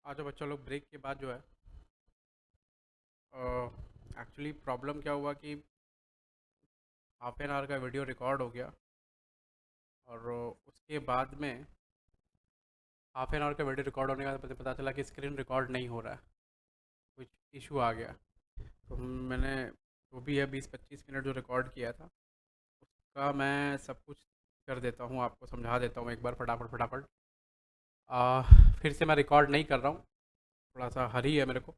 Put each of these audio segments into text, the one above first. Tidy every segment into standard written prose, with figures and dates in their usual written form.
आज जो बच्चा लोग ब्रेक के बाद जो है एक्चुअली प्रॉब्लम क्या हुआ कि हाफ एन आवर का वीडियो रिकॉर्ड हो गया और उसके बाद में हाफ एन आवर का वीडियो रिकॉर्ड होने के बाद मुझे पता चला कि स्क्रीन रिकॉर्ड नहीं हो रहा है। कुछ इशू आ गया। तो मैंने जो भी है 20-25 मिनट जो रिकॉर्ड किया था उसका मैं सब कुछ कर देता हूँ, आपको समझा देता हूँ एक बार फटाफट फटाफट। फिर से मैं रिकॉर्ड नहीं कर रहा हूँ, थोड़ा सा हरी है मेरे को।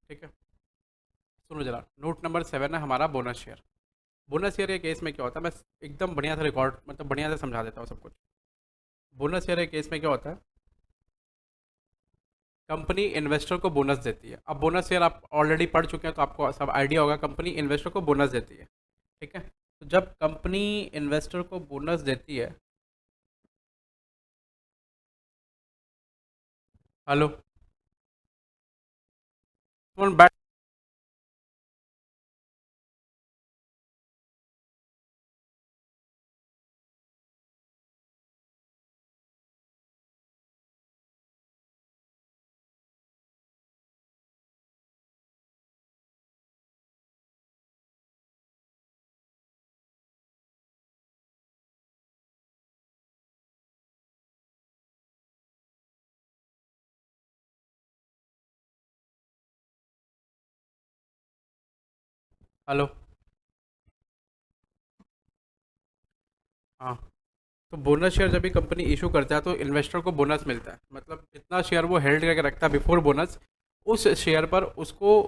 ठीक है, सुनो जरा। नोट नंबर 7 है हमारा बोनस शेयर। बोनस शेयर के केस में क्या होता है, मैं एकदम बढ़िया से रिकॉर्ड मतलब बढ़िया से समझा देता हूँ सब कुछ। बोनस शेयर के केस में क्या होता है, कंपनी इन्वेस्टर को बोनस देती है। अब बोनस शेयर आप ऑलरेडी पढ़ चुके हैं तो आपको सब आइडिया होगा, कंपनी इन्वेस्टर को बोनस देती है। ठीक है, तो जब कंपनी इन्वेस्टर को बोनस देती है, हेलो कौन बैठ, हेलो। हाँ, तो बोनस शेयर जब भी कंपनी इशू करता है तो इन्वेस्टर को बोनस मिलता है। मतलब जितना शेयर वो हेल्ड करके रखता है बिफोर बोनस, उस शेयर पर उसको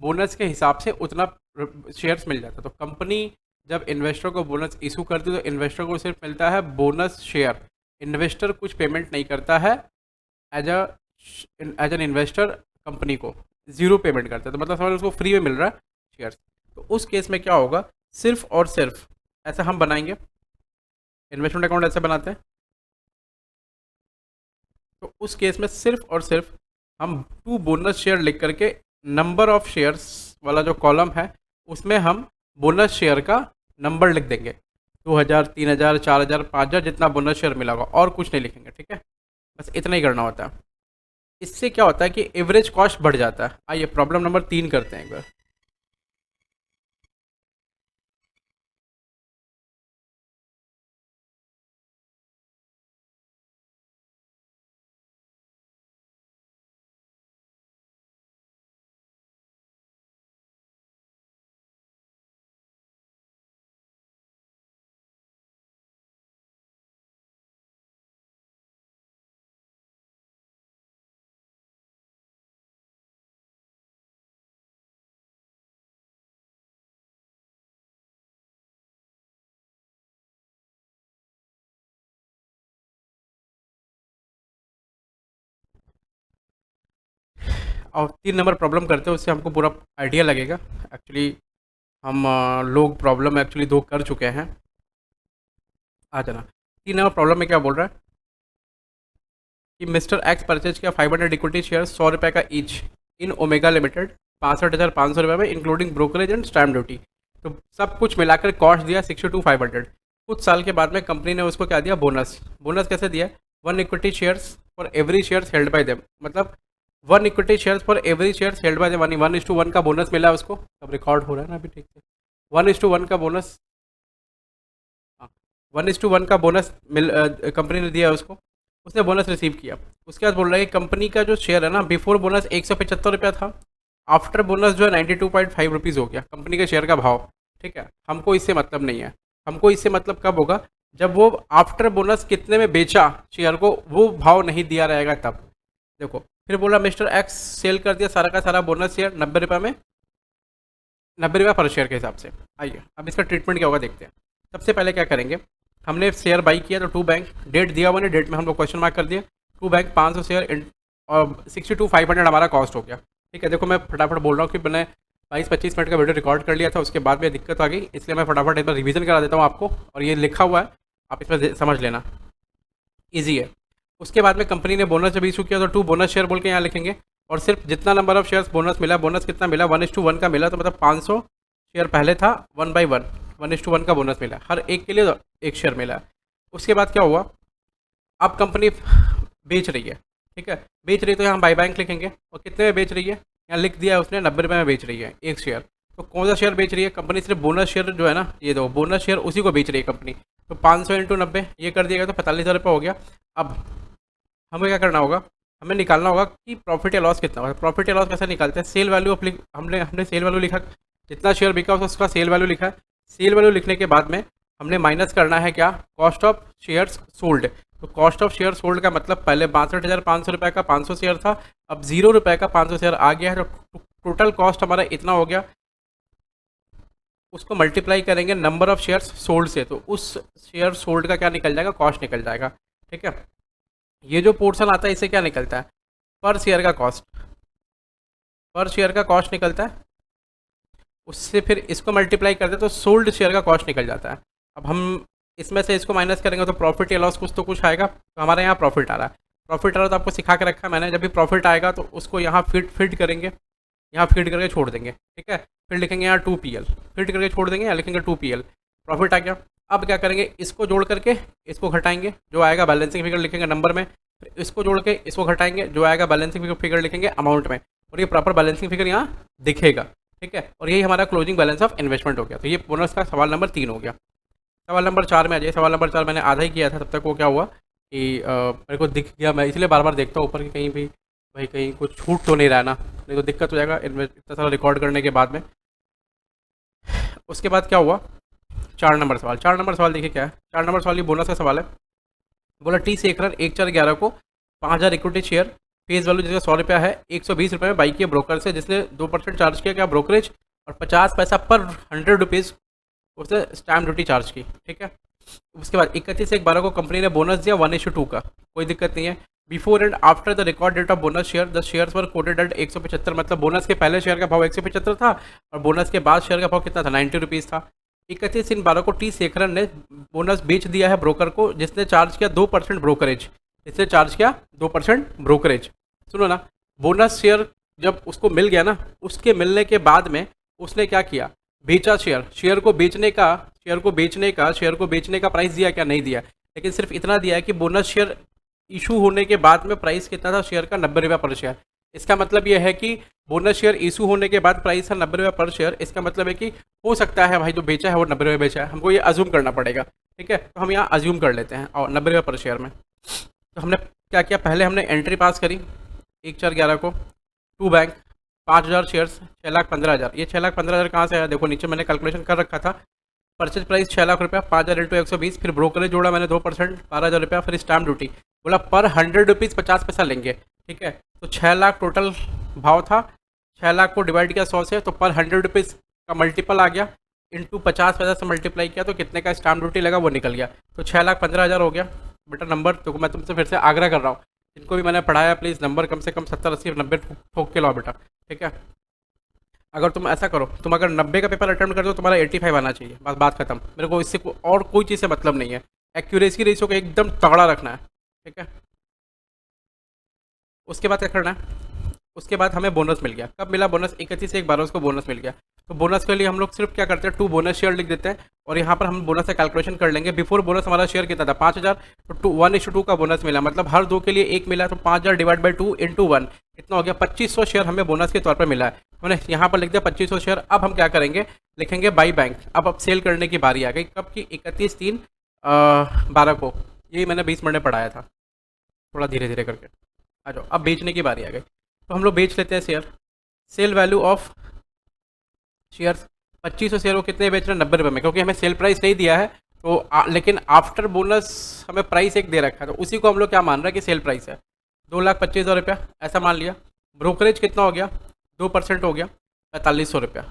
बोनस के हिसाब से उतना शेयर्स मिल जाता है। तो कंपनी जब इन्वेस्टर को बोनस इशू करती है तो इन्वेस्टर को सिर्फ मिलता है बोनस शेयर। इन्वेस्टर कुछ पेमेंट नहीं करता है। As a as an investor company को ज़ीरो पेमेंट करता है, तो मतलब समझ उसको फ्री में मिल रहा है शेयर्स। तो उस केस में क्या होगा, सिर्फ और सिर्फ ऐसा हम बनाएंगे, इन्वेस्टमेंट अकाउंट ऐसे बनाते हैं। तो उस केस में सिर्फ और सिर्फ हम टू बोनस शेयर लिख करके नंबर ऑफ शेयर्स वाला जो कॉलम है उसमें हम बोनस शेयर का नंबर लिख देंगे। 2000, 3000, 4000, 5000 जितना बोनस शेयर मिला होगा, और कुछ नहीं लिखेंगे। ठीक है, बस इतना ही करना होता है। इससे क्या होता है कि एवरेज कॉस्ट बढ़ जाता है। आइए प्रॉब्लम नंबर 3 करते हैं एक बार। और 3 नंबर प्रॉब्लम करते हैं, उससे हमको पूरा आइडिया लगेगा। एक्चुअली हम लोग प्रॉब्लम एक्चुअली 2 कर चुके हैं। आ जाना। 3 नंबर प्रॉब्लम में क्या बोल रहा है कि मिस्टर एक्स परचेज किया 500 इक्विटी शेयर 100 रुपये का ईच इन ओमेगा लिमिटेड 65,500 रुपये में, including brokerage and stamp duty. तो सब कुछ मिलाकर कॉस्ट दिया 62,500। कुछ साल के बाद में कंपनी ने उसको क्या दिया, बोनस। बोनस कैसे दिया, 1 equity shares for every shares held by them. मतलब 1 equity shares for every shares held by them, 1:1 का बोनस मिला उसको। अब रिकॉर्ड हो रहा है ना अभी, ठीक से। 1:1 का बोनस, 1:1 का बोनस मिल कंपनी ने दिया उसको। उसने बोनस रिसीव किया। उसके बाद बोल रहा है कि कंपनी का जो शेयर है ना, बिफोर बोनस 175 रुपया था, आफ्टर बोनस जो है 92.5 रुपीज़ हो गया कंपनी के शेयर का भाव। ठीक है, हमको इससे मतलब नहीं है। हमको इससे मतलब कब होगा, जब वो आफ्टर बोनस कितने में बेचा शेयर को, वो भाव नहीं दिया रहेगा तब। देखो, फिर बोला मिस्टर एक्स सेल कर दिया सारा का सारा बोनस शेयर 90 रुपये में, 90 रुपये पर शेयर के हिसाब से। आइए अब इसका ट्रीटमेंट क्या होगा देखते हैं। सबसे पहले क्या करेंगे, हमने शेयर बाई किया तो टू बैंक, डेट दिया हुआ ने, डेट में हम लोग क्वेश्चन मार्क कर दिए। टू बैंक 500 शेयर और 62,500 हमारा कॉस्ट हो गया। ठीक है, देखो मैं फटाफट बोल रहा हूँ कि मैंने 22-25 मिनट का वीडियो रिकॉर्ड कर लिया था, उसके बाद में दिक्कत आ गई, इसलिए मैं फटाफट एक बार रिवीजन करा देता हूँ आपको। और ये लिखा हुआ है, आप इसमें समझ लेना, ईजी है। उसके बाद में कंपनी ने बोनस जब इशू किया तो टू बोनस शेयर बोल के यहाँ लिखेंगे, और सिर्फ जितना नंबर ऑफ शेयर्स बोनस मिला, बोनस कितना मिला, 1:1 का मिला, तो मतलब 500 शेयर पहले था, 1/1 1:1 का बोनस मिला, हर एक के लिए एक शेयर मिला। उसके बाद क्या हुआ, अब कंपनी बेच रही है। ठीक है, बेच रही है तो यहाँ बाई बैंक लिखेंगे, और कितने में बेच रही है, यहाँ लिख दिया है उसने 90 रुपये में बेच रही है एक शेयर। तो कौन सा शेयर बेच रही है कंपनी, सिर्फ बोनस शेयर जो है ना, ये दो बोनस शेयर उसी को बेच रही है कंपनी। तो 500 × 90 ये कर दिया गया, तो 45,000 रुपये हो गया। अब हमें क्या करना होगा, हमें निकालना होगा कि प्रॉफिट या लॉस कितना होगा। प्रॉफिट या लॉस कैसे निकालते हैं, सेल वैल्यू ऑफ, हमने हमने सेल वैल्यू लिखा, जितना शेयर बिका उसका सेल वैल्यू लिखा है। सेल वैल्यू लिखने के बाद में हमने माइनस करना है क्या, कॉस्ट ऑफ शेयर्स सोल्ड। तो कॉस्ट ऑफ शेयर सोल्ड का मतलब पहले 62,500 रुपये का 500 शेयर था, अब 0 रुपये का 500 शेयर आ गया है, तो टोटल कॉस्ट हमारा इतना हो गया। उसको मल्टीप्लाई करेंगे नंबर ऑफ शेयर्स सोल्ड से, तो उस शेयर सोल्ड का क्या निकल जाएगा, कॉस्ट निकल जाएगा। ठीक है, ये जो पोर्शन आता है इससे क्या निकलता है, पर शेयर का कॉस्ट, पर शेयर का कॉस्ट निकलता है। उससे फिर इसको मल्टीप्लाई करते तो सोल्ड शेयर का कॉस्ट निकल जाता है। अब हम इसमें से इसको माइनस करेंगे तो प्रॉफिट या लॉस कुछ तो कुछ आएगा। तो हमारे यहाँ प्रॉफिट आ रहा है, प्रॉफिट आ रहा है तो आपको सिखा के रखा है मैंने, जब भी प्रॉफिट आएगा तो उसको यहाँ फिट करेंगे, यहाँ फीड करके छोड़ देंगे। ठीक है, फिर लिखेंगे यहाँ 2PL, फीड करके छोड़ देंगे, यहाँ लिखेंगे 2PL, प्रॉफिट आ गया। अब क्या करेंगे, इसको जोड़ करके इसको घटाएंगे, जो आएगा बैलेंसिंग फिगर लिखेंगे नंबर में, फिर इसको जोड़ के इसको घटाएंगे, जो आएगा बैलेंसिंग फिगर लिखेंगे अमाउंट में, और ये प्रॉपर बैलेंसिंग फिगर यहाँ दिखेगा। ठीक है, और यही हमारा क्लोजिंग बैलेंस ऑफ इन्वेस्टमेंट हो गया। तो ये बोनस का सवाल नंबर 3 हो गया। सवाल नंबर 4 में आ जाइए। सवाल नंबर 4 मैंने आधा ही किया था, तब तक वो क्या हुआ कि मेरे को दिख गया, मैं इसलिए बार बार देखता हूँ ऊपर कि कहीं भी भाई कहीं कुछ छूट तो नहीं रहा ना, नहीं तो दिक्कत हो जाएगा इतना सारा रिकॉर्ड करने के बाद में। उसके बाद क्या हुआ, 4 नंबर सवाल। 4 नंबर सवाल देखिए क्या है, 4 नंबर सवाल ये बोनस का सवाल है। बोला टी शेखरन 1/4/11 को 5,000 इक्विटी शेयर फेस वैल्यू जिसका 100 रुपया है 120 रुपये में बाई किए ब्रोकर से, जिसने 2% चार्ज किया क्या ब्रोकरेज, और 50 पैसा पर 100 रुपीज़ उसने स्टैम्प ड्यूटी चार्ज की। ठीक है, उसके बाद 31/1/12 को कंपनी ने बोनस दिया 1:2 का, कोई दिक्कत नहीं है। Before and after the record date of bonus share the shares were quoted at 175, मतलब बोनस के पहले शेयर का भाव 175 था और बोनस के बाद शेयर का भाव कितना था, 90 रुपीज़ था। 31/12 को टी शेखरन ने बोनस बेच दिया है ब्रोकर को, जिसने चार्ज किया 2% ब्रोकरेज, जिसने चार्ज किया 2% ब्रोकरेज। सुनो ना, बोनस शेयर जब उसको मिल गया ना, उसके मिलने के बाद में उसने क्या किया, बेचा शेयर, शेयर को बेचने का प्राइस दिया क्या, नहीं दिया, लेकिन सिर्फ इतना दिया है कि बोनस शेयर इशू होने के बाद में प्राइस कितना था शेयर का, 90 रुपये पर शेयर। इसका मतलब यह है कि बोनस शेयर इशू होने के बाद प्राइस था 90 रुपये पर शेयर। इसका मतलब है कि हो सकता है भाई जो बेचा है वो 90 रुपये बेचा है, हमको ये अज्यूम करना पड़ेगा। ठीक है, तो हम यहाँ अज्यूम कर लेते हैं और 90 रुपये पर शेयर में। तो हमने क्या किया, पहले हमने एंट्री पास करी 1/4/11 को, टू बैंक 5,000 शेयर्स 6,15,000। ये 6,15,000 कहाँ से आया, देखो नीचे मैंने कैलकुलेशन कर रखा था। परचेज प्राइस 6 लाख रुपया, 5,000 × 120, फिर ब्रोकरेज जोड़ा मैंने 2% 12,000 रुपया, फिर स्टैम्प ड्यूटी, बोला पर 100 रुपीज़ 50 पैसा लेंगे। ठीक है, तो 6 लाख टोटल भाव था, 6 लाख को डिवाइड किया 100 से, तो पर 100 रुपीज़ का मल्टीपल आ गया, इंटू 50 पैसा से मल्टीप्लाई किया तो कितने का स्टैम्प ड्यूटी लगा वो निकल गया। तो 6,15,000 हो गया बेटा नंबर। तो मैं तुमसे फिर से आग्रह कर रहा हूँ, जिनको भी मैंने पढ़ाया प्लीज़ नंबर कम से कम 70 80 90 ठोक के लाओ बेटा। ठीक है, अगर तुम ऐसा करो, तुम अगर 90 का पेपर अटेम्प्ट कर दो तुम्हारा 85 आना चाहिए, बस बात खत्म। मेरे को इससे और कोई चीज़ से मतलब नहीं है, एक्यूरेसी रेशियो को एकदम तगड़ा रखना है। ठीक है, उसके बाद क्या करना है, उसके बाद हमें बोनस मिल गया। कब मिला बोनस, 31/1/12 उसको बोनस मिल गया। तो बोनस के लिए हम लोग सिर्फ क्या करते हैं, 2 बोनस शेयर लिख देते हैं और यहाँ पर हम बोनस का कैलकुलेशन कर लेंगे। बिफोर बोनस हमारा शेयर कितना था, 5,000, तो 1:2 का बोनस मिला, मतलब हर 2 के लिए 1 मिला, तो 5,000 डिवाइड बाई 2 × 1 कितना हो गया, 2500 शेयर हमें बोनस के तौर पर मिला है। हमने यहाँ पर लिख दिया 2500 शेयर। अब हम क्या करेंगे, लिखेंगे बाई बैंक। अब सेल करने की बारी आ गई, कब की, 31/3/12 को। यही मैंने 20 मिनट में पढ़ाया था, थोड़ा धीरे धीरे करके आ जाओ। अब बेचने की बारी आ गई, तो हम लोग बेच लेते हैं share. Sale value of shares, 2500 share को कितने बेच रहे हैं, 90 रुपये में, क्योंकि हमें सेल प्राइस नहीं दिया है। तो लेकिन आफ्टर बोनस हमें प्राइस एक दे रखा है, तो उसी को हम लोग क्या मान रहे हैं कि सेल प्राइस है, 2,25,000 रुपया ऐसा मान लिया। ब्रोकरेज कितना हो गया, 2% हो गया, 4,500 रुपया।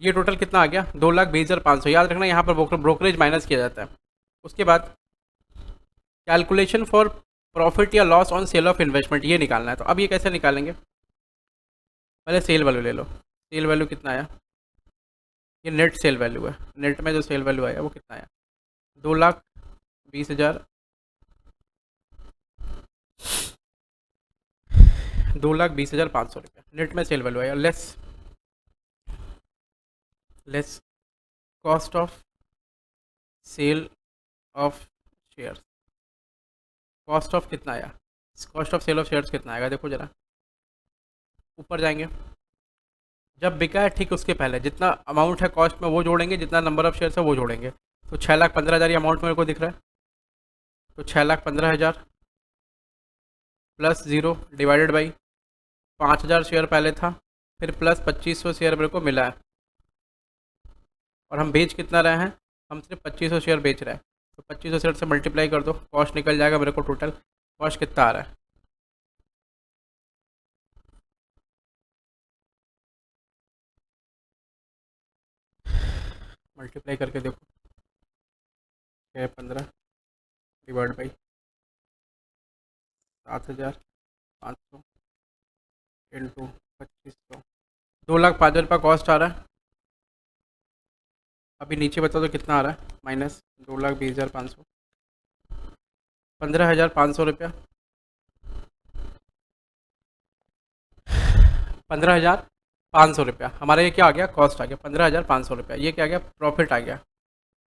ये टोटल कितना आ गया, 2,20,500। याद रखना यहाँ पर ब्रोकरेज माइनस किया जाता है। उसके बाद कैलकुलेशन फॉर प्रॉफिट या loss on sale of investment, ये निकालना है। तो अब ये कैसे निकालेंगे, पहले सेल वैल्यू ले लो। सेल वैल्यू कितना आया, ये नेट सेल वैल्यू है, नेट में जो सेल वैल्यू आया वो कितना आया, 2,20,000, 2,20,500 रुपया नेट में सेल वैल्यू आया। Less cost of sale of shares, cost of कितना आया, cost of sale of shares कितना आएगा, देखो जरा। ऊपर जाएंगे, जब बिका है ठीक उसके पहले जितना अमाउंट है कॉस्ट में वो जोड़ेंगे, जितना नंबर ऑफ शेयर्स है वो जोड़ेंगे। तो 6,15,000 ये अमाउंट मेरे को दिख रहा है। तो 6,15,000 plus zero divided by 5,000 share पहले था, फिर प्लस 2,500 शेयर मेरे को मिला है। और हम बेच कितना रहे हैं, हम सिर्फ 2,500 शेयर बेच रहे हैं। तो 2,500 शेयर से मल्टीप्लाई कर दो, कॉस्ट निकल जाएगा मेरे को। टोटल कॉस्ट कितना आ रहा है, मल्टीप्लाई करके देखो। 6,15 डिवाइड बाई 7,500 इंटू 2,500, 2,05,000 रुपये कॉस्ट आ रहा है। अभी नीचे बताओ तो कितना आ रहा है, माइनस 2,20,500, 15,500 रुपया। 15,500 रुपया हमारा ये क्या आ गया, कॉस्ट आ गया 15,500 रुपया। ये क्या आ गया, प्रॉफिट आ गया।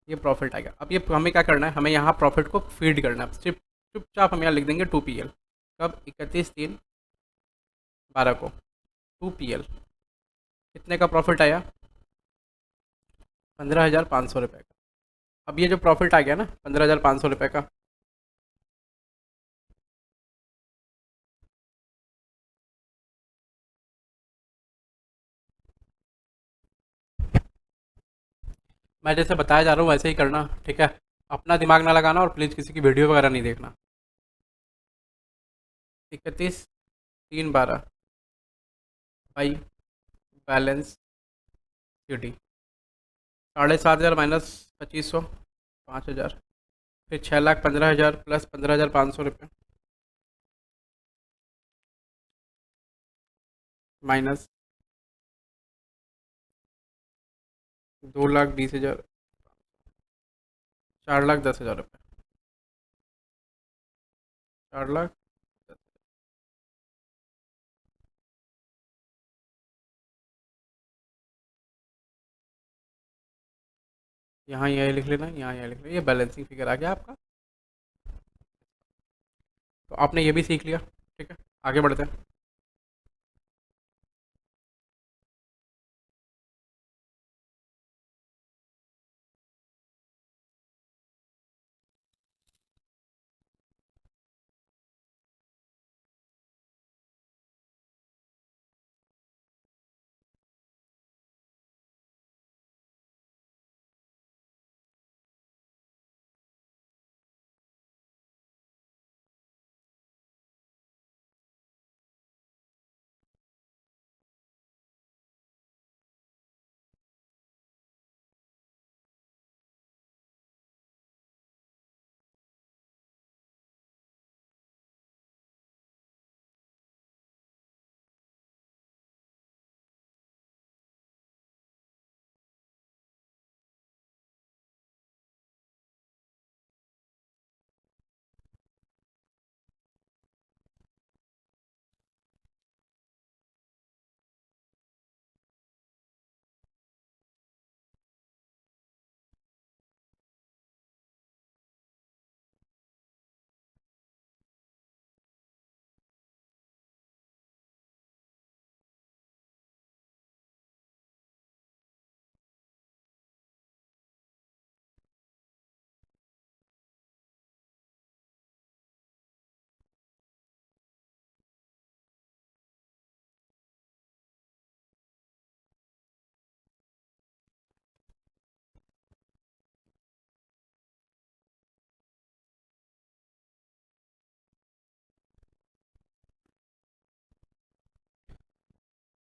ये प्रॉफिट आ गया। अब ये हमें क्या करना है, हमें यहाँ प्रॉफिट को फीड करना है। सिर्फ चुपचाप हम यहाँ लिख देंगे 2 PL। कब, 31/3/12 को 2 PL। कितने का प्रॉफिट आया, 15,500 रुपये का। अब ये जो प्रॉफिट आ गया ना 15,500 रुपये का, मैं जैसे बताया जा रहा हूँ वैसे ही करना, ठीक है। अपना दिमाग ना लगाना और प्लीज़ किसी की वीडियो वगैरह नहीं देखना। 31/3/12 by balance c d, 7,500 minus 2,500, 5,000, फिर 6,15,000 प्लस 15,500 रुपये, माइनस 2,20,000, 4,10,000 रुपये, 4,10,000। यहाँ यही लिख लेना, यहाँ यही लिख लेना, ये बैलेंसिंग फिगर आ गया आपका। तो आपने ये भी सीख लिया, ठीक है। आगे बढ़ते हैं।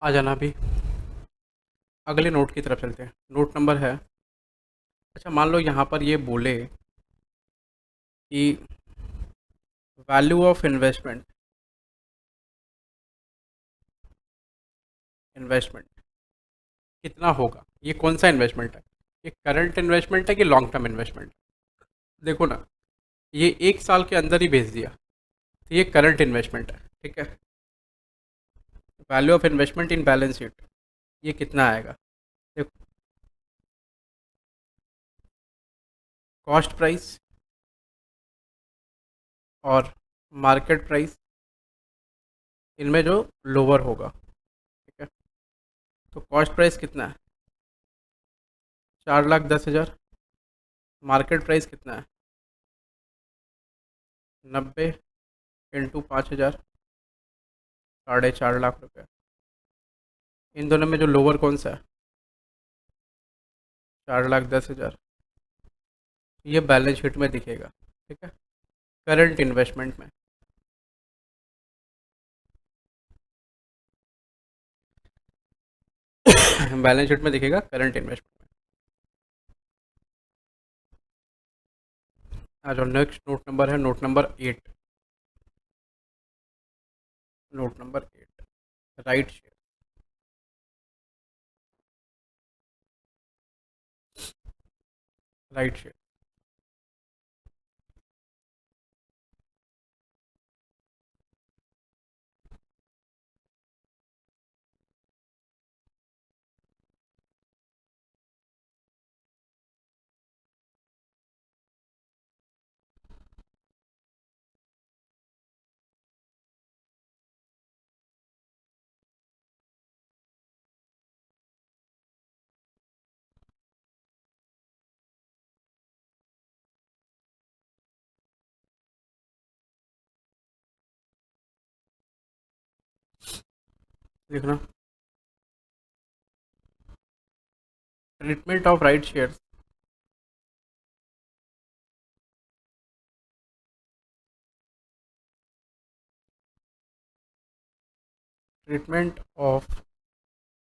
आ जाना अभी, अगले नोट की तरफ चलते हैं। नोट नंबर है, अच्छा मान लो यहाँ पर ये बोले कि वैल्यू ऑफ इन्वेस्टमेंट, इन्वेस्टमेंट कितना होगा। ये कौन सा इन्वेस्टमेंट है, ये करंट इन्वेस्टमेंट है कि लॉन्ग टर्म इन्वेस्टमेंट। देखो ना, ये 1 साल के अंदर ही भेज दिया, तो ये करंट इन्वेस्टमेंट है, ठीक है। Value of investment in balance sheet, ये कितना आएगा, देखो। कॉस्ट प्राइस और मार्केट प्राइस इनमें जो लोअर होगा, ठीक है। तो कॉस्ट प्राइस कितना है? 4,10,000। मार्केट प्राइस कितना है? 90 इंटू 5,000, 4.5 लाख रुपये। इन दोनों में जो लोअर कौन सा है? 4,10,000। ये बैलेंस शीट में दिखेगा, ठीक है, करंट इन्वेस्टमेंट में। बैलेंस शीट में दिखेगा करंट इन्वेस्टमेंट में। आज और नेक्स्ट नोट नंबर है note number 8। Note number 8, right share. Right share, देखना। Treatment of right shares. Treatment of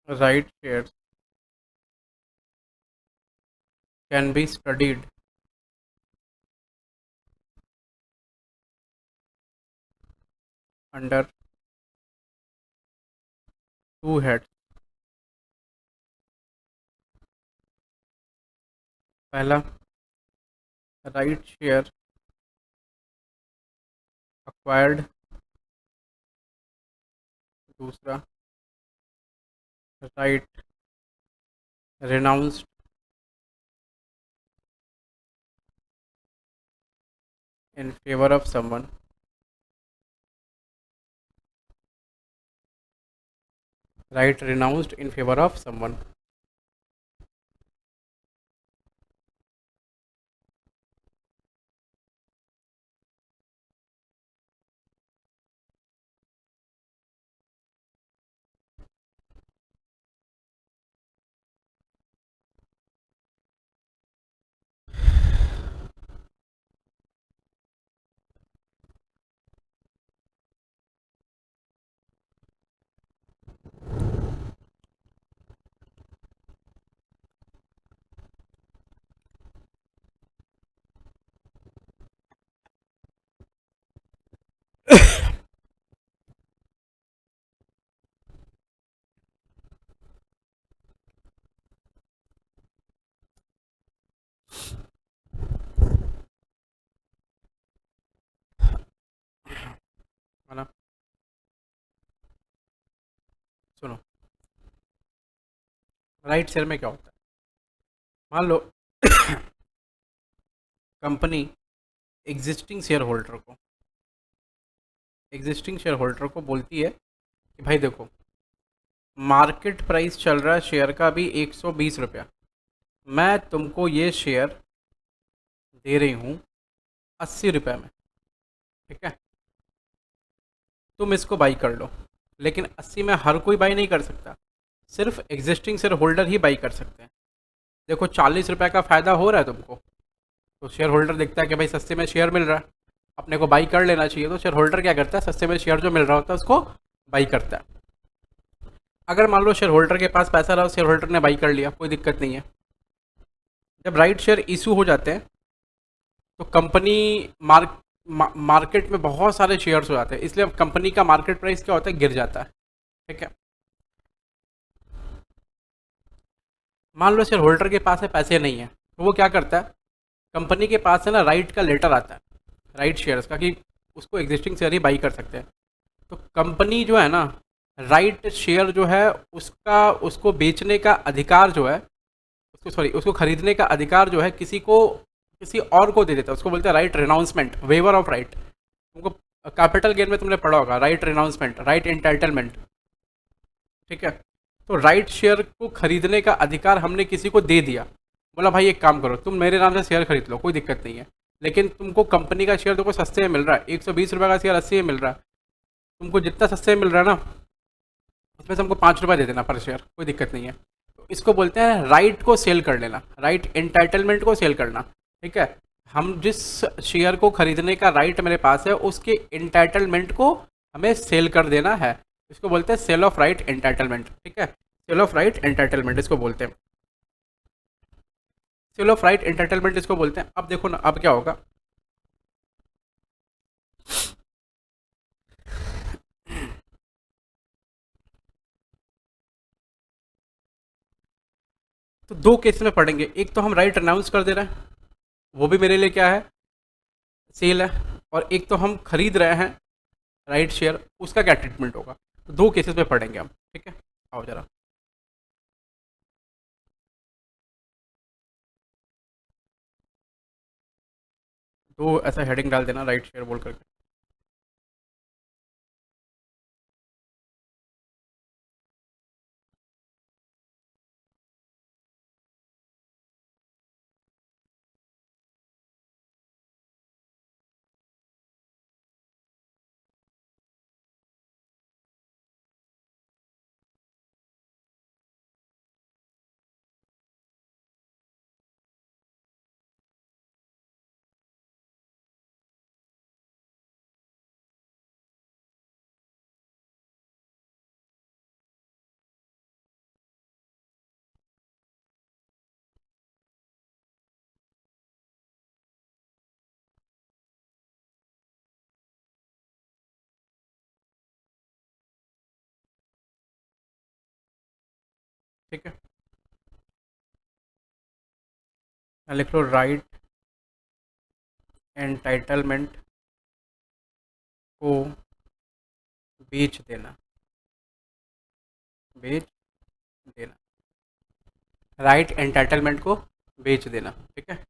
right shares can be studied under 2 heads. पहला, राइट शेयर acquired। दूसरा, right renounced in favor of someone। right renounced in favor of someone। है ना? सुनो, right share में क्या होता है? मान लो कंपनी एग्जिस्टिंग शेयर होल्डर को बोलती है कि भाई देखो, मार्केट प्राइस चल रहा है शेयर का अभी 120 रुपया। मैं तुमको ये शेयर दे रही हूँ 80 रुपये में, ठीक है। तुम इसको बाई कर लो। लेकिन 80 में हर कोई बाई नहीं कर सकता, सिर्फ existing share holder he by कर सकते हैं। देखो 40 रुपये का फ़ायदा हो रहा है तुमको, तो शेयर होल्डर देखता है कि भाई सस्ते में शेयर मिल रहा है, अपने को बाई कर लेना चाहिए। तो शेयर होल्डर क्या करता है, सस्ते में शेयर जो मिल रहा होता है उसको बाई करता है। अगर मान लो शेयर होल्डर के पास पैसा रहा, शेयर होल्डर ने बाई कर लिया, कोई दिक्कत नहीं है। जब राइट शेयर इशू हो जाते हैं तो कंपनी मार्केट में बहुत सारे शेयर्स हो जाते हैं, इसलिए कंपनी का मार्केट प्राइस क्या होता है, गिर जाता है, ठीक है। मान लो शेयर होल्डर के पास है पैसे नहीं है, तो वो क्या करता है, कंपनी के पास है ना राइट का लेटर आता है, राइट शेयर्स का, कि उसको एग्जिस्टिंग शेयर ही बाई कर सकते हैं। तो कंपनी जो है ना, राइट शेयर जो है उसका, उसको बेचने का अधिकार जो है, उसको खरीदने का अधिकार जो है किसी और को दे देता है। उसको बोलते हैं राइट रिनाउंसमेंट, वेवर ऑफ राइट। तुमको कैपिटल गेन में तुमने पढ़ा होगा राइट रिनाउंसमेंट, राइट एंटाइटलमेंट, ठीक है। तो राइट शेयर को खरीदने का अधिकार हमने किसी को दे दिया, बोला भाई एक काम करो तुम मेरे नाम से शेयर खरीद लो, कोई दिक्कत नहीं है, लेकिन तुमको कंपनी का शेयर देखो सस्ते में मिल रहा है, 120 रुपये का शेयर 80 में मिल रहा है, तुमको जितना सस्ते में मिल रहा है ना उसमें से हमको 5 रुपये दे देना पर शेयर, कोई दिक्कत नहीं है। तो इसको बोलते हैं राइट को सेल कर लेना, राइट एंटाइटलमेंट को सेल करना, ठीक है। हम जिस शेयर को खरीदने का राइट मेरे पास है उसके एंटाइटलमेंट को हमें सेल कर देना है, इसको बोलते हैं सेल ऑफ राइट एंटाइटलमेंट, ठीक है। सेल ऑफ राइट एंटाइटलमेंट इसको बोलते हैं, सेल ऑफ राइट एंटाइटलमेंट इसको बोलते हैं। अब देखो ना अब क्या होगा, तो दो केस में पढ़ेंगे, एक तो हम राइट अनाउंस कर दे रहे हैं, वो भी मेरे लिए क्या है, सेल है, और एक तो हम खरीद रहे हैं राइट शेयर, उसका क्या ट्रीटमेंट होगा, तो दो केसेस में पढ़ेंगे हम, ठीक है। आओ जरा, तो ऐसा हेडिंग डाल देना राइट शेयर बोल करके। ठीक है, लिख लो राइट एंटाइटलमेंट को बेच देना, बेच देना, राइट एंटाइटलमेंट को बेच देना, ठीक है।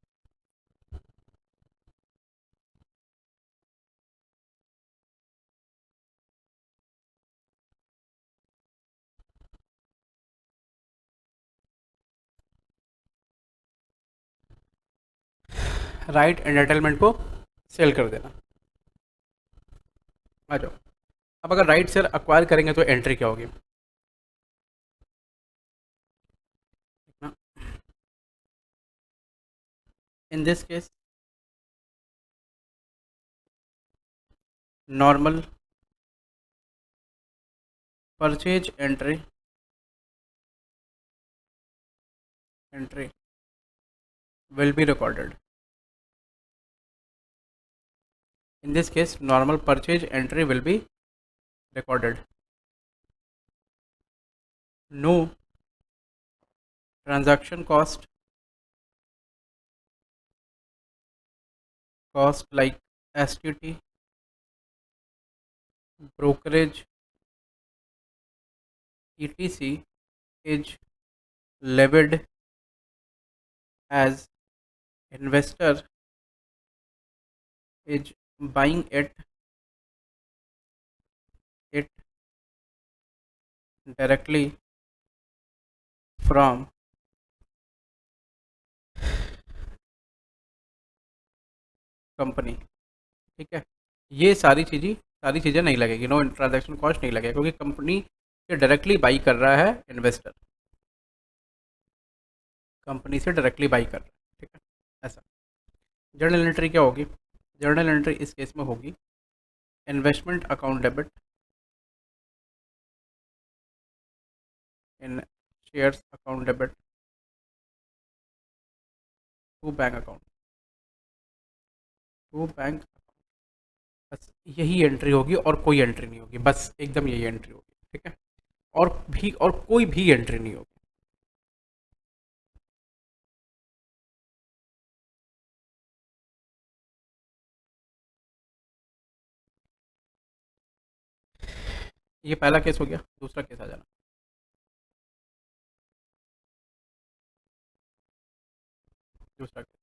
राइट एंटाइटलमेंट को सेल कर देना, आ जाओ। अब अगर राइट शेयर अक्वायर करेंगे तो एंट्री क्या होगी, in this case normal purchase entry, entry will be recorded. In this case, normal purchase entry will be recorded. No transaction cost, cost like STT, brokerage, etc. is levied as investor is buying it directly from company, ठीक है। ये सारी चीज़ें नहीं लगेगी, no transaction cost नहीं लगेगा, क्योंकि कंपनी से डायरेक्टली बाई कर रहा है इन्वेस्टर, कंपनी से डायरेक्टली बाई कर रहा है, ठीक है। ऐसा जर्नल एंट्री क्या होगी, जर्नल एंट्री इस केस में होगी investment account debit in shares account debit to bank account, to bank, बस यही एंट्री होगी और कोई एंट्री नहीं होगी, बस एकदम यही एंट्री होगी, ठीक है। और कोई भी एंट्री नहीं होगी। ये पहला केस हो गया, दूसरा केस आ जाना। दूसरा केस,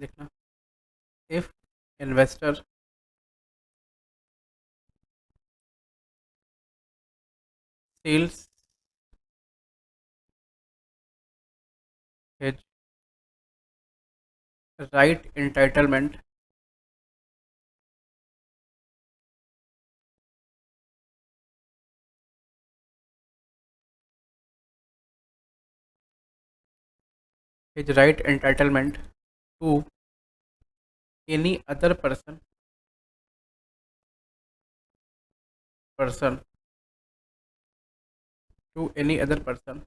देखना, if investor sales his right entitlement his right entitlement to any other person to any other person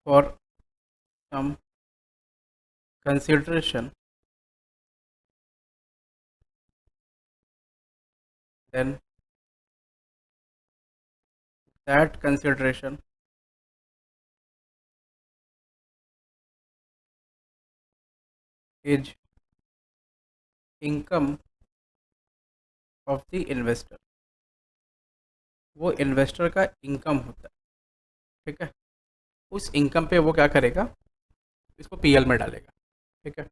for some consideration, then that consideration is income of the investor. वो investor का income होता है, ठीक है। उस income पे वो क्या करेगा, इसको पीएल में डालेगा, ठीक है।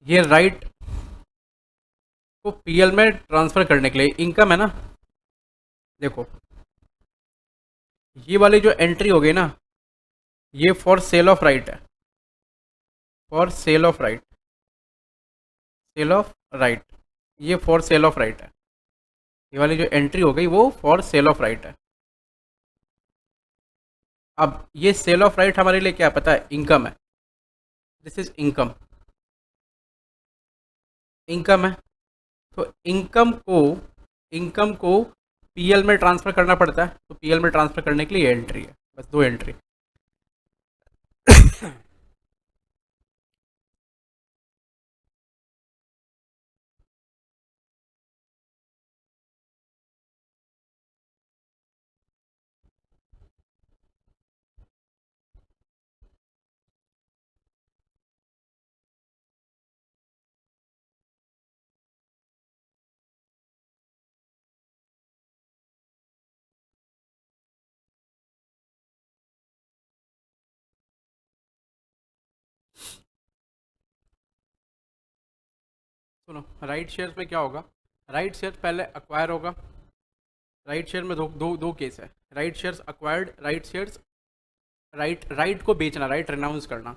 ये राइट को पीएल में ट्रांसफर करने के लिए इनकम है ना, देखो ये वाली जो एंट्री हो गई ना, ये फॉर सेल ऑफ राइट है, for sale of right, sale of right, ये फॉर सेल ऑफ राइट है। ये वाली जो एंट्री हो गई वो फॉर सेल ऑफ राइट है। अब ये सेल ऑफ राइट हमारे लिए क्या पता है, इनकम है, दिस इज इनकम, इनकम है। तो इनकम को पीएल में ट्रांसफ़र करना पड़ता है, तो पीएल में ट्रांसफ़र करने के लिए ये एंट्री है, बस दो एंट्री। सुनो, राइट शेयर्स में क्या होगा, राइट शेयर पहले अक्वायर होगा। राइट शेयर में दो दो दो केस है, right shares acquired, right shares, right को बेचना, राइट रिनाउंस करना।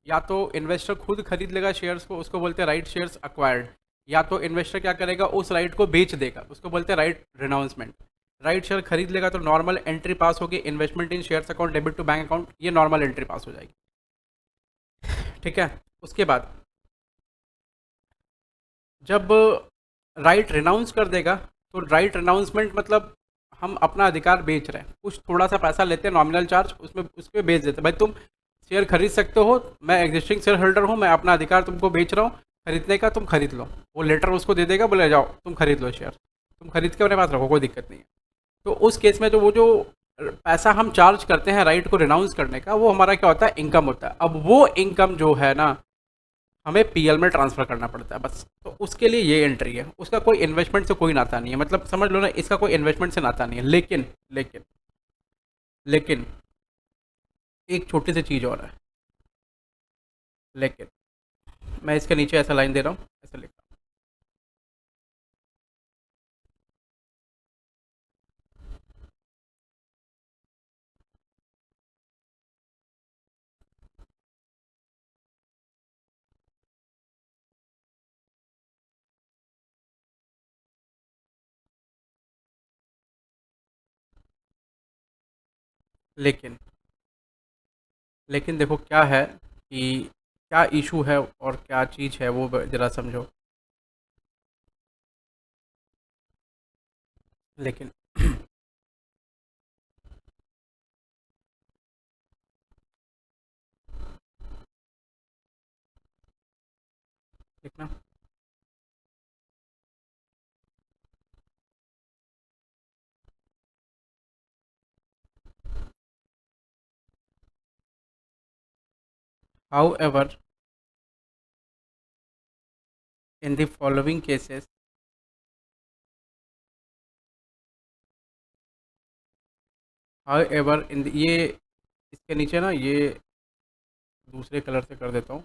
या तो इन्वेस्टर खुद खरीद लेगा शेयर्स को, उसको बोलते हैं राइट शेयर्स अक्वायर्ड। या तो इन्वेस्टर क्या करेगा, उस राइट को बेच देगा, उसको बोलते हैं राइट रिनाउंसमेंट। राइट शेयर खरीद लेगा तो नॉर्मल एंट्री पास होगी, investment in shares account debit to bank account, ये नॉर्मल एंट्री पास हो जाएगी। ठीक है। उसके बाद जब राइट रिनाउंस कर देगा, तो राइट रिनाउंसमेंट मतलब हम अपना अधिकार बेच रहे हैं, कुछ थोड़ा सा पैसा लेते हैं नॉमिनल चार्ज, उसमें उस पर बेच देते हैं, भाई तुम शेयर खरीद सकते हो, मैं एग्जिस्टिंग शेयर होल्डर हूँ, मैं अपना अधिकार तुमको बेच रहा हूँ खरीदने का, तुम खरीद लो। वो लेटर उसको दे देगा, बोले जाओ तुम खरीद लो शेयर, तुम खरीद के अपने पास रखो, कोई दिक्कत नहीं है। तो उस केस में जो पैसा हम चार्ज करते हैं राइट को रिनाउंस करने का, वो हमारा क्या होता है, इनकम होता है। अब वो इनकम जो है ना, हमें पीएल में ट्रांसफ़र करना पड़ता है बस। तो उसके लिए ये एंट्री है, उसका कोई इन्वेस्टमेंट से कोई नाता नहीं है, मतलब समझ लो ना, इसका कोई इन्वेस्टमेंट से नाता नहीं है। लेकिन लेकिन लेकिन एक छोटी सी चीज़ और है, लेकिन मैं इसके नीचे ऐसा लाइन दे रहा हूँ, ऐसा लिख रहा हूँ। लेकिन देखो क्या है कि क्या इशू है और क्या चीज़ है, वो ज़रा समझो। लेकिन देखना, how ever in the following cases, how ever in ये इसके नीचे ना, ये दूसरे कलर से कर देता हूँ।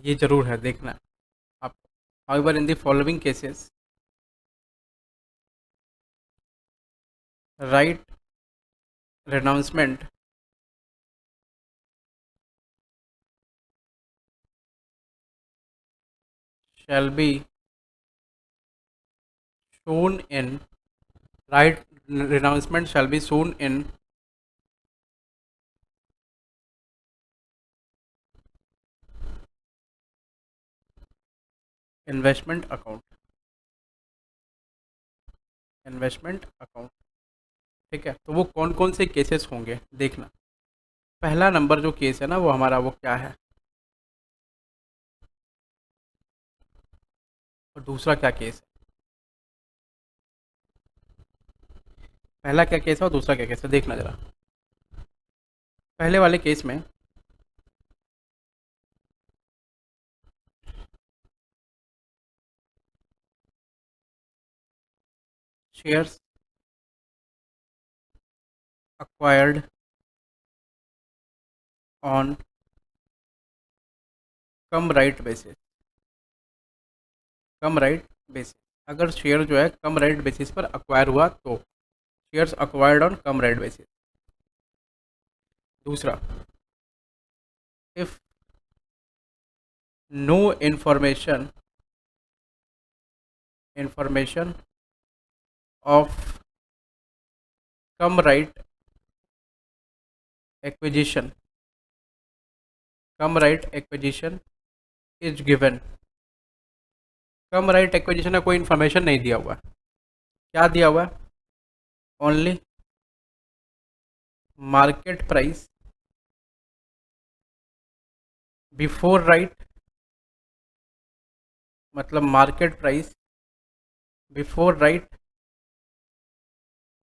ये ज़रूर है, देखना आप। However in the following cases, right renouncement shall be shown in, right renouncement shall be shown in investment account, investment account. ठीक है, तो वो कौन कौन से केसेस होंगे देखना। पहला नंबर जो केस है ना, वो हमारा वो क्या है, और दूसरा क्या केस है, पहला क्या केस है और दूसरा क्या केस है, देखना जरा। पहले वाले केस में shares acquired on cum right basis, cum right basis, अगर शेयर जो है कम राइट बेसिस पर अक्वायर हुआ तो shares acquired on cum right basis. दूसरा, if no information of cum right acquisition is given. Cum right acquisition का कोई information नहीं दिया हुआ है। क्या दिया हुआ है? Only market price before right, मतलब market price before right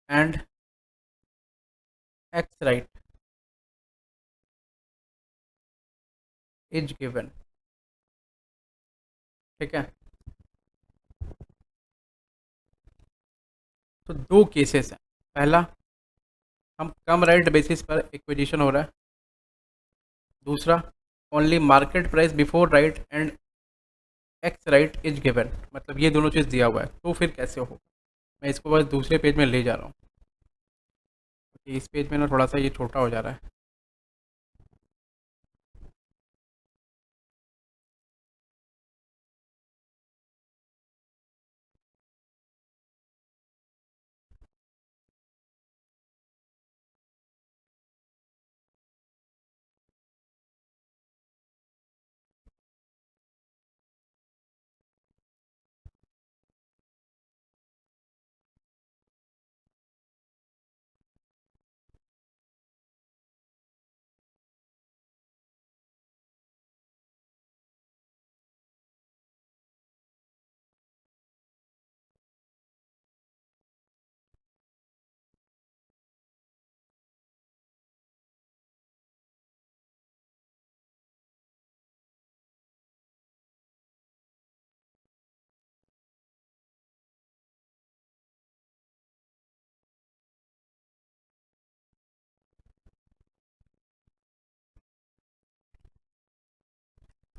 and ex right is given. ठीक है, तो दो केसेस हैं। पहला, हम कम राइट बेसिस पर एक्विजिशन हो रहा है। दूसरा, only market price before right and ex right is given, मतलब ये दोनों चीज़ दिया हुआ है। तो फिर कैसे हो? मैं इसको बस दूसरे पेज में ले जा रहा हूँ। इस पेज में ना थोड़ा सा ये छोटा हो जा रहा है।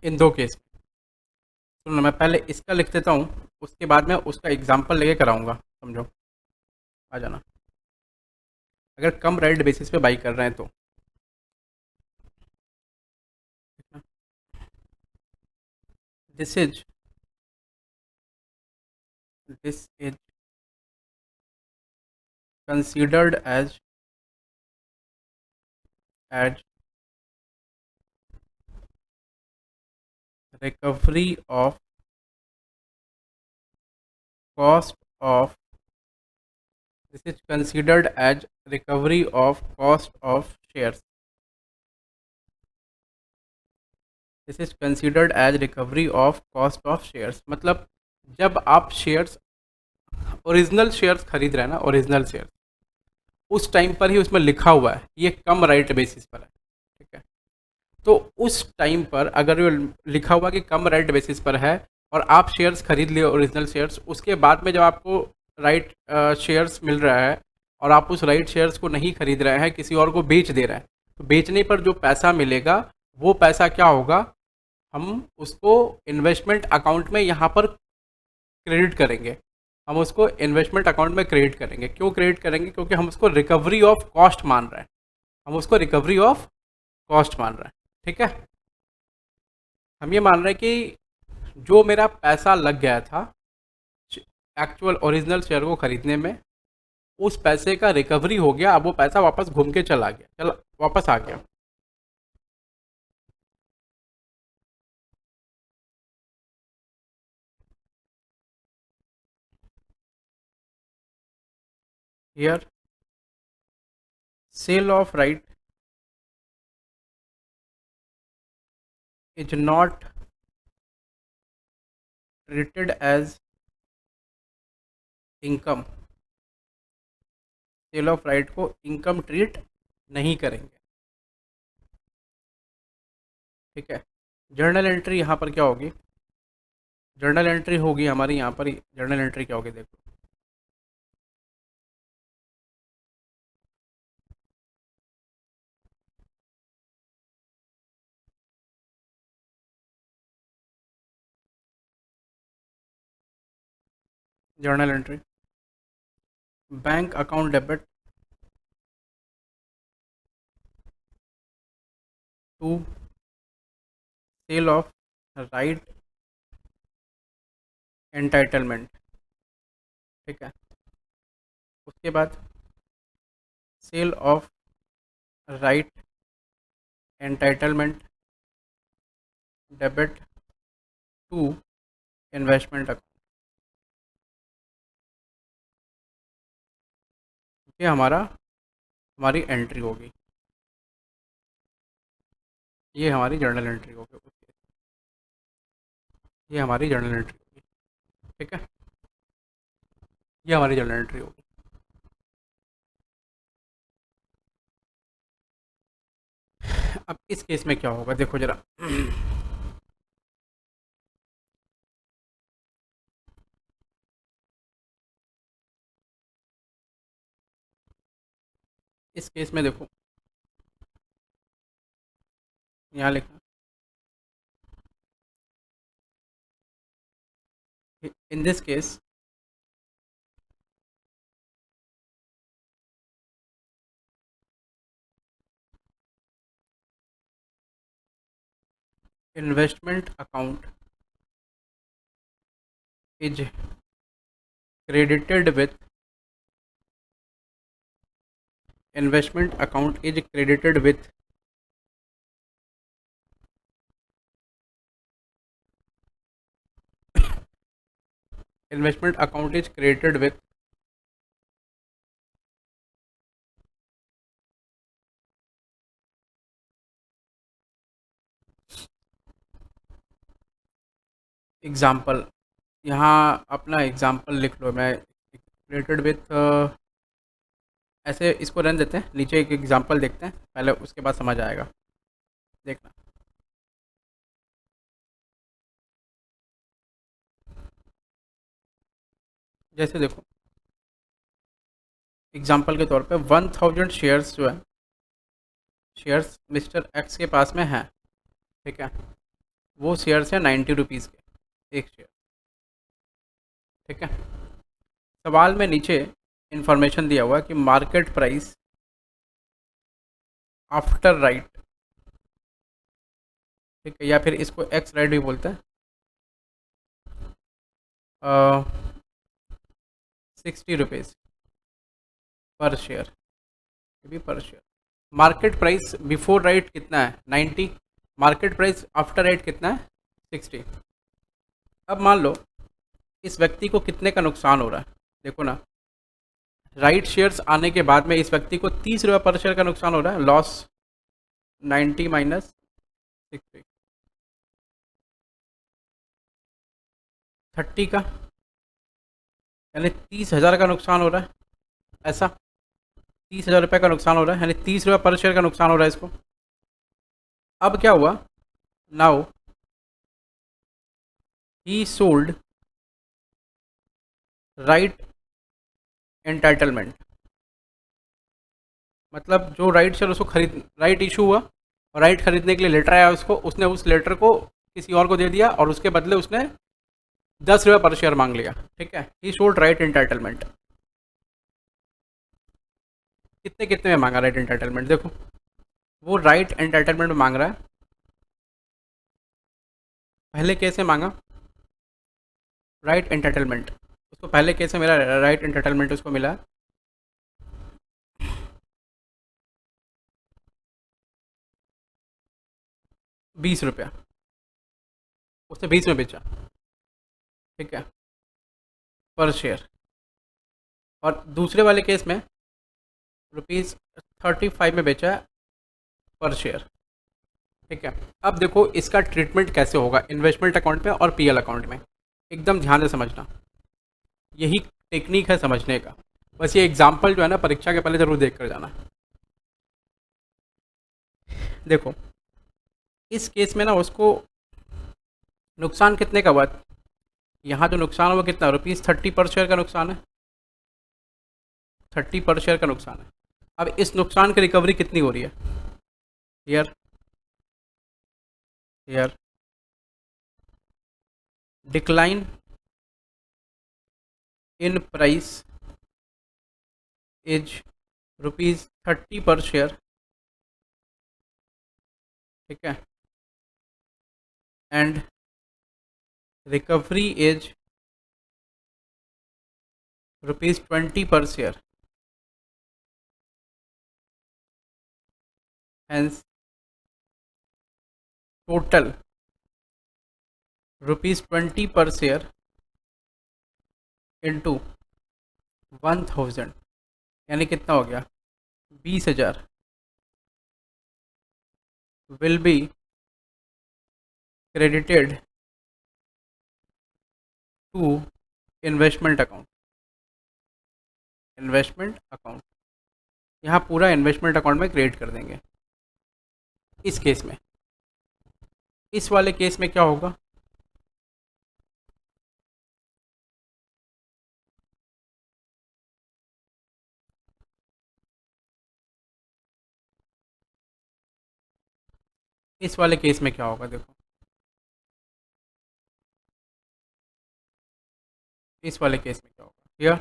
इन दो केस में सुनो, मैं पहले इसका लिख देता हूँ, उसके बाद में उसका एग्जाम्पल लेके कराऊंगा। समझो, आ जाना। अगर कम राइट बेसिस पे बाई कर रहे हैं तो this is this is considered as recovery of cost of this is considered as recovery of cost of shares. This is considered as recovery of cost of shares, मतलब जब आप shares, original shares खरीद रहे हैं ना, original shares, उस time पर ही उसमें लिखा हुआ है ये कम राइट बेसिस पर है। ठीक है, तो उस टाइम पर अगर ये लिखा हुआ कि कम राइट बेसिस पर है और आप शेयर्स खरीद लिए ओरिजिनल शेयर्स, उसके बाद में जब आपको राइट शेयर्स मिल रहा है और आप उस राइट शेयर्स को नहीं खरीद रहे हैं, किसी और को बेच दे रहे हैं, तो बेचने पर जो पैसा मिलेगा वो पैसा क्या होगा? हम उसको इन्वेस्टमेंट अकाउंट में यहाँ पर क्रेडिट करेंगे। हम उसको इन्वेस्टमेंट अकाउंट में क्रेडिट करेंगे। क्यों क्रेडिट करेंगे? क्योंकि हम उसको रिकवरी ऑफ कॉस्ट मान रहे हैं। हम उसको रिकवरी ऑफ कॉस्ट मान रहे हैं। ठीक है, हम ये मान रहे हैं कि जो मेरा पैसा लग गया था एक्चुअल ओरिजिनल शेयर को खरीदने में, उस पैसे का रिकवरी हो गया। अब वो पैसा वापस घूम के चला गया, चला वापस आ गया। Here sale of right is not treated as income. Sale of right को इनकम ट्रीट नहीं करेंगे। ठीक है, जर्नल एंट्री यहाँ पर क्या होगी? जर्नल एंट्री होगी हमारी यहाँ पर। जर्नल एंट्री क्या होगी देखो, journal entry, bank account debit to sale of right entitlement, ठीक है। उसके बाद sale of right entitlement debit to investment account, ये हमारी एंट्री होगी, ये हमारी जर्नल एंट्री होगी, ये हमारी जर्नल एंट्री होगी, ठीक है। ये हमारी जर्नल एंट्री होगी। अब इस केस में क्या होगा देखो जरा। इस केस में देखो, यहाँ लिखा in this case investment account is credited with investment account is credited with investment account is credited with example, यहाँ अपना एग्जाम्पल लिख लो। मैं क्रिएटेड विथ ऐसे इसको रन देते हैं, नीचे एक एग्जाम्पल देखते हैं पहले, उसके बाद समझ आएगा, देखना। जैसे देखो एग्जाम्पल के तौर पे 1000 शेयर्स जो है, शेयर्स मिस्टर एक्स के पास में हैं, ठीक है। वो शेयर्स हैं 90 रुपीज़ के एक शेयर, ठीक है। सवाल में नीचे इंफॉर्मेशन दिया हुआ है कि मार्केट प्राइस आफ्टर राइट, ठीक है, या फिर इसको एक्स राइट भी बोलते हैं, 60 रुपीज़ पर शेयर, ये भी पर share. Market price before right कितना है 90, मार्केट प्राइस आफ्टर राइट कितना है 60। अब मान लो इस व्यक्ति को कितने का नुकसान हो रहा है, देखो ना, राइट शेयर्स आने के बाद में इस व्यक्ति को 30 रुपये पर शेयर का नुकसान हो रहा है, लॉस 90 माइनस 60, 30 का, यानी 30,000 का नुकसान हो रहा है, ऐसा 30,000 रुपये का नुकसान हो रहा है, यानी 30 रुपये पर शेयर का नुकसान हो रहा है इसको। अब क्या हुआ, now he sold right entitlement, मतलब जो राइट शेयर उसको खरीद, राइट इशू हुआ और राइट खरीदने के लिए लेटर आया उसको, उसने उस लेटर को किसी और को दे दिया और उसके बदले उसने 10 रुपये पर शेयर मांग लिया, ठीक है। ही सोल्ड राइट एंटाइटलमेंट, कितने कितने में मांगा राइट एंटाइटलमेंट, देखो वो राइट एंटाइटलमेंट मांग रहा है, पहले कैसे मांगा राइट एंटाइटलमेंट, उसको पहले कैसे मिला राइट एंटाइटलमेंट, उसको मिला 20 रुपया, उसने 20 में बेचा, ठीक है, पर शेयर। और दूसरे वाले केस में ₹35 में बेचा है पर शेयर, ठीक है। अब देखो इसका ट्रीटमेंट कैसे होगा इन्वेस्टमेंट अकाउंट में और पीएल अकाउंट में, एकदम ध्यान से समझना, यही टेक्निक है समझने का। बस ये एग्जाम्पल जो है ना परीक्षा के पहले ज़रूर देख कर जाना। देखो इस केस में ना उसको नुकसान कितने का हुआ, यहाँ जो नुकसान हुआ कितना, ₹30 पर शेयर का नुकसान है, 30 पर शेयर का नुकसान है। अब इस नुकसान की रिकवरी कितनी हो रही है, year year decline in price is ₹30 पर शेयर, ठीक है, and recovery is ₹20 per share, hence total ₹20 per share into 1000, यानी कितना हो गया 20,000 will be credited to investment account. Investment account यहाँ पूरा इन्वेस्टमेंट अकाउंट में क्रिएट कर देंगे। इस केस में, इस वाले केस में क्या होगा, इस वाले केस में क्या होगा देखो, इस वाले केस में क्या होगा here,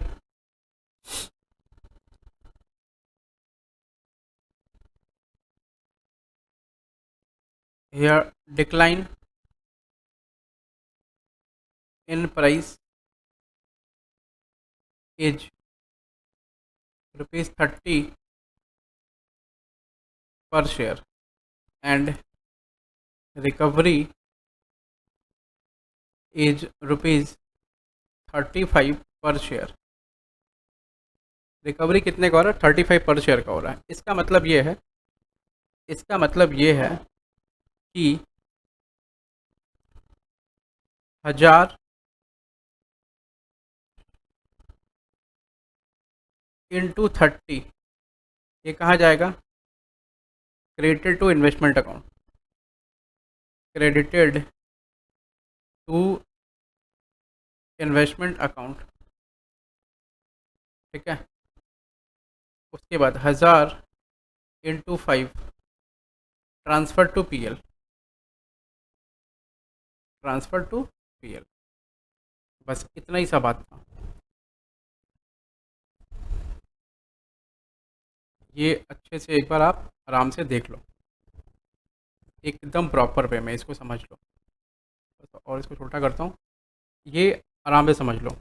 here decline in price is ₹30 per share and recovery is ₹35 पर शेयर। रिकवरी कितने का हो रहा है, 35 पर शेयर का हो रहा है। इसका मतलब ये है, इसका मतलब ये है कि 1000 इंटू 30 ये कहाँ जाएगा, credited to investment account, credited to investment account, ठीक है। उसके बाद 1000 into 5 transfer to PL, transfer to PL. बस इतना ही सा बात था। ये अच्छे से एक बार आप आराम से देख लो, एकदम प्रॉपर वे में इसको समझ लो। और इसको छोटा करता हूँ, ये आराम से समझ लो।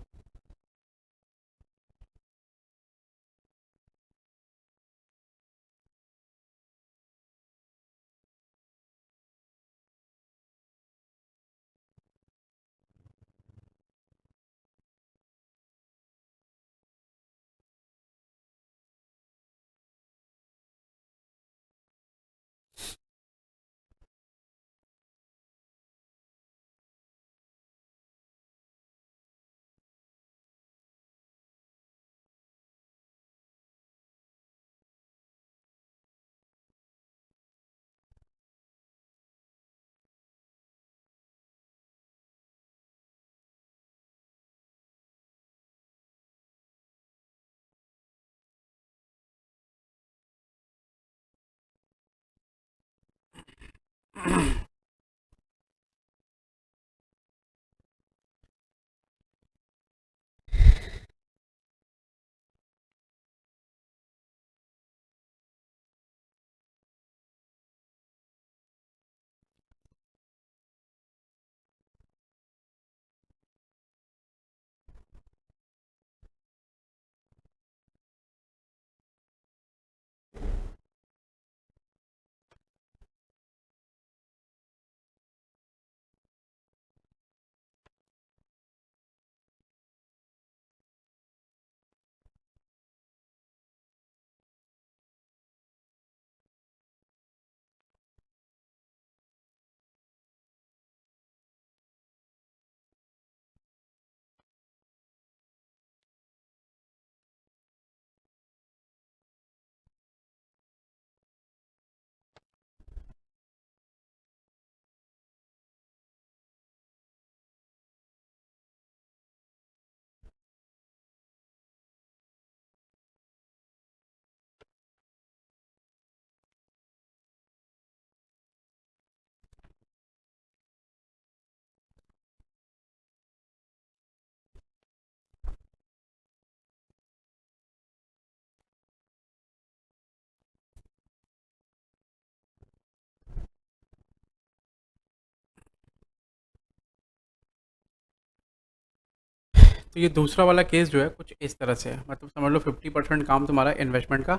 तो ये दूसरा वाला केस जो है कुछ इस तरह से है, मतलब समझ लो 50% काम तुम्हारा इन्वेस्टमेंट का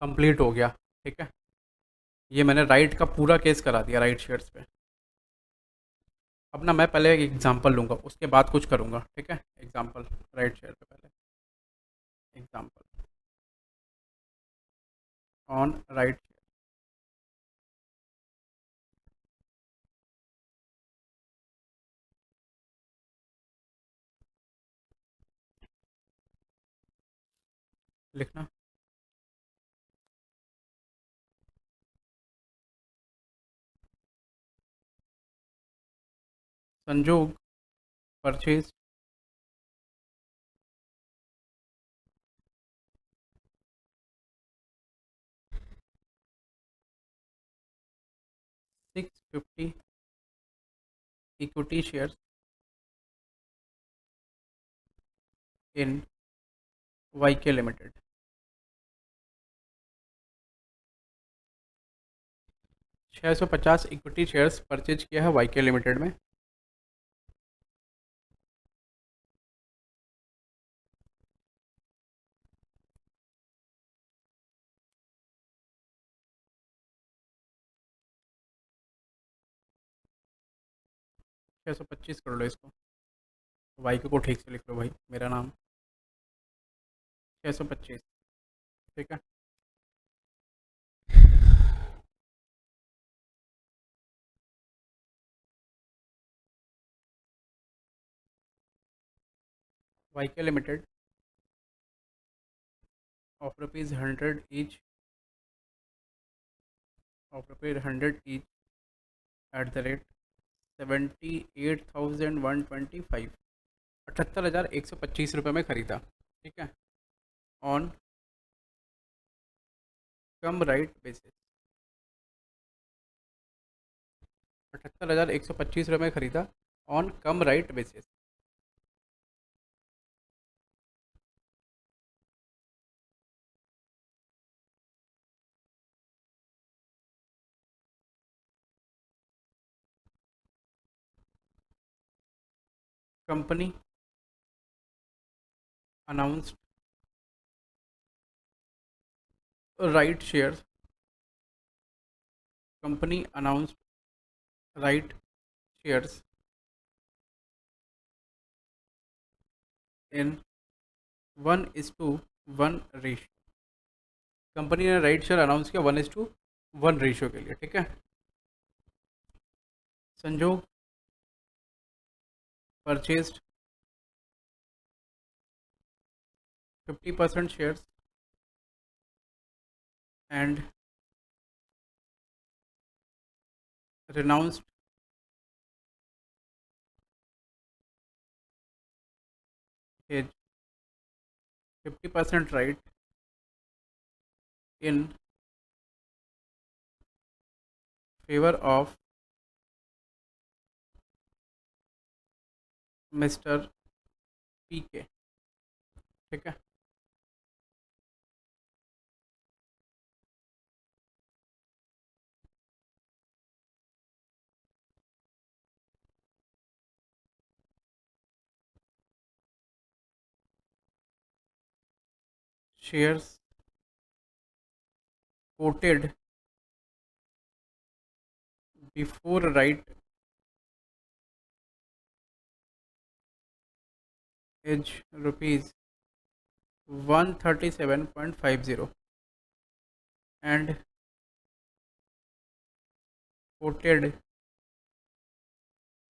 कंप्लीट हो गया। ठीक है, ये मैंने राइट का पूरा केस करा दिया राइट शेयर्स पे। अब ना मैं पहले एक एग्जांपल लूँगा, उसके बाद कुछ करूँगा। ठीक है, एग्जांपल राइट शेयर पे पहले एग्जांपल ऑन राइट। लिखना Sanjog purchase 650 equity shares in Y K Limited. 650 equity shares purchase किया है वाई के लिमिटेड में। 625 कर लो इसको, वाई को ठीक से लिख लो भाई, मेरा नाम 625। ठीक है, Y K limited of ₹100 each, of ₹100 each at the rate 78,125, 78,125 रुपये में ख़रीदा। ठीक है, ऑन कम राइट बेसिस। 78,125 रुपये में ख़रीदा on cum right basis. Company announced right shares, company announced right shares in 1:1 ratio. Company ने राइट शेयर अनाउंस किया 1:1 रेशियो के लिए। ठीक है, संजोग purchased 50% shares and renounced his 50% right in favor of Mr. PK। ठीक है, shares quoted before right is rupees 137.50 and quoted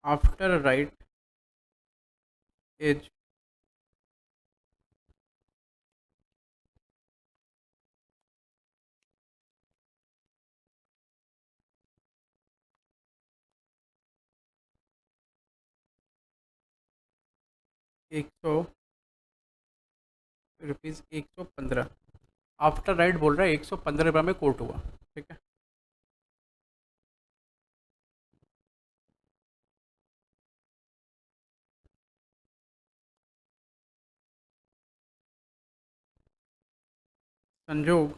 after right is 100 rupees 115। After right बोल रहा है 115 रुपये में कोट हुआ। ठीक है, संजोग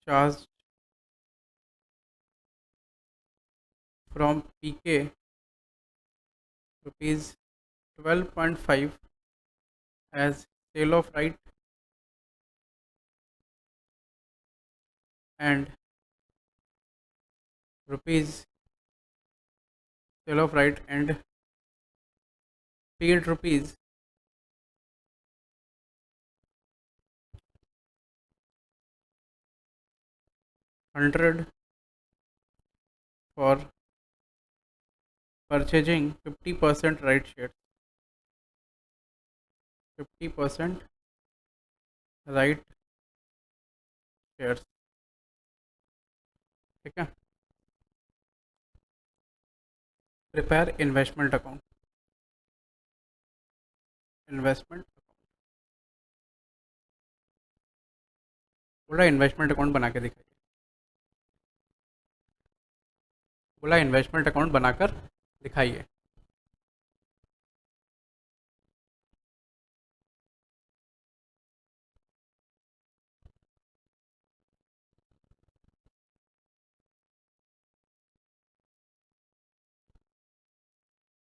charge from PK rupees 12.5 as sale of right and rupees sale of right and paid rupees 100 for purchasing 50% right shares, 50% right shares, ठीक है। प्रिपेयर इन्वेस्टमेंट अकाउंट, इन्वेस्टमेंट बोला इन्वेस्टमेंट अकाउंट बना के दिखाइए, बोला इन्वेस्टमेंट अकाउंट बनाकर दिखाइए।